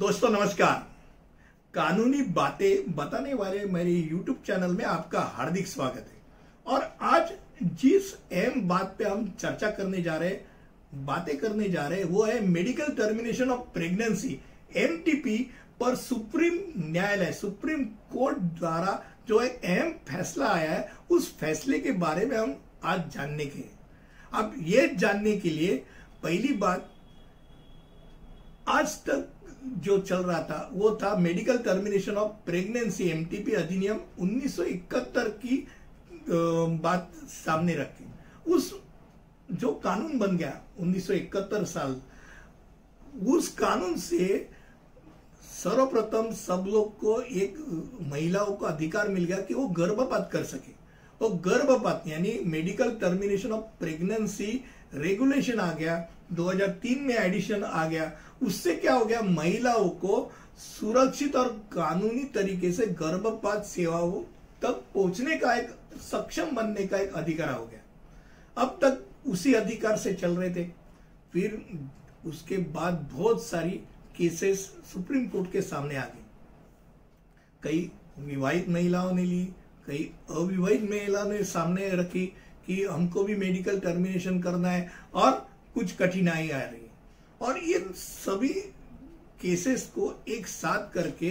दोस्तों नमस्कार। कानूनी बातें बताने वाले मेरे YouTube चैनल में आपका हार्दिक स्वागत है। और आज जिस अहम बात पे हम चर्चा करने जा रहे हैं, बातें करने जा रहे हैं, वो है medical termination of pregnancy MTP पर सुप्रीम न्यायालय सुप्रीम कोर्ट द्वारा जो एक अहम फैसला आया है, उस फैसले के बारे में हम आज जानने के। अब ये जानने के लिए पहली बात, आज तक जो चल रहा था वो था medical termination of pregnancy MTP अधिनियम 1971 की बात सामने रखी। उस जो कानून बन गया 1971 साल, उस कानून से सर्वप्रथम सब लोग को, एक महिलाओं को अधिकार मिल गया कि वो गर्भपात कर सके। और गर्भपात यानी medical termination of pregnancy regulation आ गया, 2003 में एडिशन आ गया। उससे क्या हो गया, महिलाओं को सुरक्षित और कानूनी तरीके से गर्भपात सेवाओं तक पहुंचने का, एक सक्षम बनने का एक अधिकार हो गया। अब तक उसी अधिकार से चल रहे थे। फिर उसके बाद बहुत सारी केसेस सुप्रीम कोर्ट के सामने आ गई। कई विवाहित महिलाओं ने ली, कई अविवाहित महिलाओं ने सामने रखी कि हमको भी मेडिकल टर्मिनेशन करना है और कुछ कठिनाई आ रही है। और ये सभी केसेस को एक साथ करके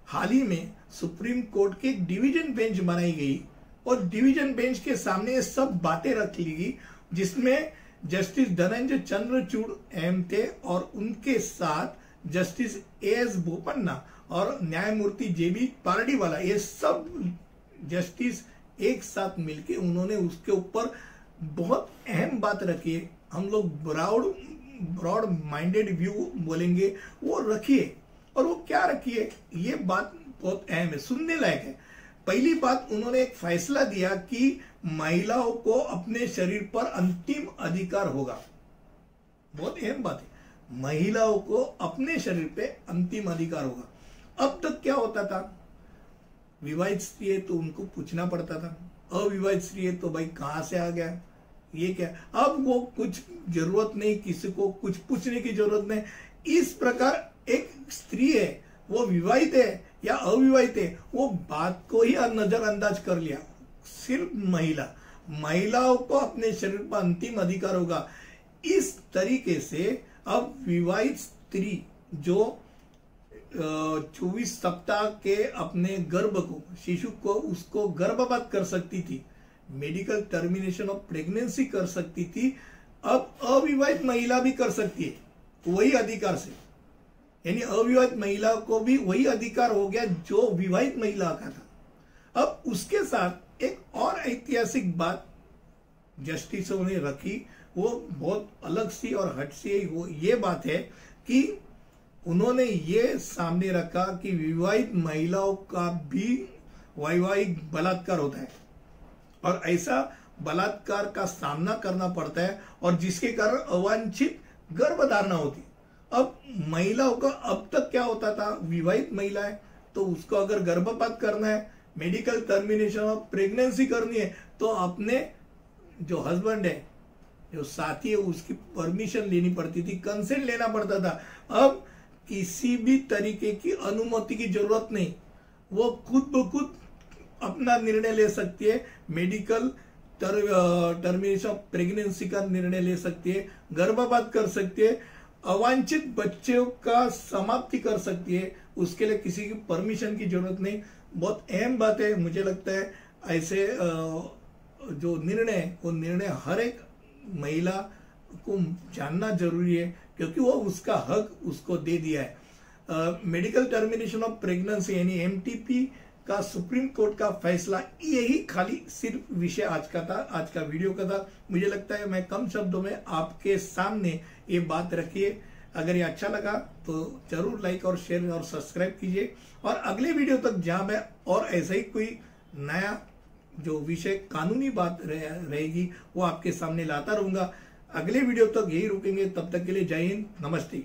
हाल ही में सुप्रीम कोर्ट के एक डिवीजन बेंच बनाई गई और डिवीजन बेंच के सामने ये सब बातें रख ली गई, जिसमें जस्टिस धनंजय चंद्रचूड़ अहम थे और उनके साथ जस्टिस AS बोपन्ना और न्यायमूर्ति JB पारडीवाला, ये सब जस्टिस एक साथ मिलके उन्होंने उसके ऊपर बहुत अहम बात रखी है। हम लोग ब्रॉड माइंडेड व्यू बोलेंगे, वो रखिए। और वो क्या रखिए, ये बात बहुत अहम है, सुनने लायक है। पहली बात, उन्होंने एक फैसला दिया कि महिलाओं को अपने शरीर पर अंतिम अधिकार होगा। बहुत अहम बात है, महिलाओं को अपने शरीर पे अंतिम अधिकार होगा। अब तक क्या होता था, विवाहित स्त्री है तो उनको पूछना पड़ता था, अविवाहित स्त्री है तो भाई कहां से आ गया, ये क्या। अब वो कुछ जरूरत नहीं, किसी को कुछ पूछने की जरूरत नहीं। इस प्रकार एक स्त्री है, वो विवाहित है या अविवाहित है, वो बात को ही नजरअंदाज कर लिया। सिर्फ महिलाओं को अपने शरीर पर अंतिम अधिकार होगा। इस तरीके से अब विवाहित स्त्री जो 24 सप्ताह के अपने गर्भ को, शिशु को, उसको गर्भपात कर सकती थी, मेडिकल टर्मिनेशन ऑफ प्रेगनेंसी कर सकती थी, अब अविवाहित महिला भी कर सकती है वही अधिकार से। यानी अविवाहित महिला को भी वही अधिकार हो गया जो विवाहित महिला का था। अब उसके साथ एक और ऐतिहासिक बात जस्टिसों ने रखी, वो बहुत अलग सी और हट सी, वो ये बात है कि उन्होंने ये सामने रखा कि विवाहित महिलाओं का भी वैवाहिक बलात्कार होता है और ऐसा बलात्कार का सामना करना पड़ता है, और जिसके कारण अवांछित गर्भधारणा होती है। अब महिलाओं का, अब तक क्या होता था, विवाहित महिला है तो उसको अगर गर्भपात करना है, मेडिकल टर्मिनेशन ऑफ प्रेगनेंसी करनी है, तो अपने जो हस्बैंड है, जो साथी है, उसकी परमिशन लेनी पड़ती थी, कंसेंट लेना पड़ता था। अब किसी भी तरीके की अनुमति की जरूरत नहीं, वो खुद ब खुद अपना निर्णय ले सकती है, मेडिकल टर्मिनेशन ऑफ प्रेगनेंसी का निर्णय ले सकती है, गर्भपात कर सकती है, अवांछित बच्चों का समाप्ति कर सकती है, उसके लिए किसी की परमिशन की जरूरत नहीं। बहुत अहम बात है, मुझे लगता है ऐसे जो निर्णय, वो निर्णय हर एक महिला को जानना जरूरी है, क्योंकि वो उसका हक उसको दे दिया है। मेडिकल टर्मिनेशन ऑफ प्रेगनेंसी यानी MTP का सुप्रीम कोर्ट का फैसला, यही खाली सिर्फ विषय आज का था, आज का वीडियो का था। मुझे लगता है मैं कम शब्दों में आपके सामने ये बात रखी है। अगर ये अच्छा लगा तो जरूर लाइक और शेयर और सब्सक्राइब कीजिए, और अगले वीडियो तक जहां मैं और ऐसा ही कोई नया जो विषय कानूनी बात रहेगी वो आपके सामने लाता रहूंगा। अगले वीडियो तक यही रुकेंगे, तब तक के लिए जय हिंद, नमस्ते।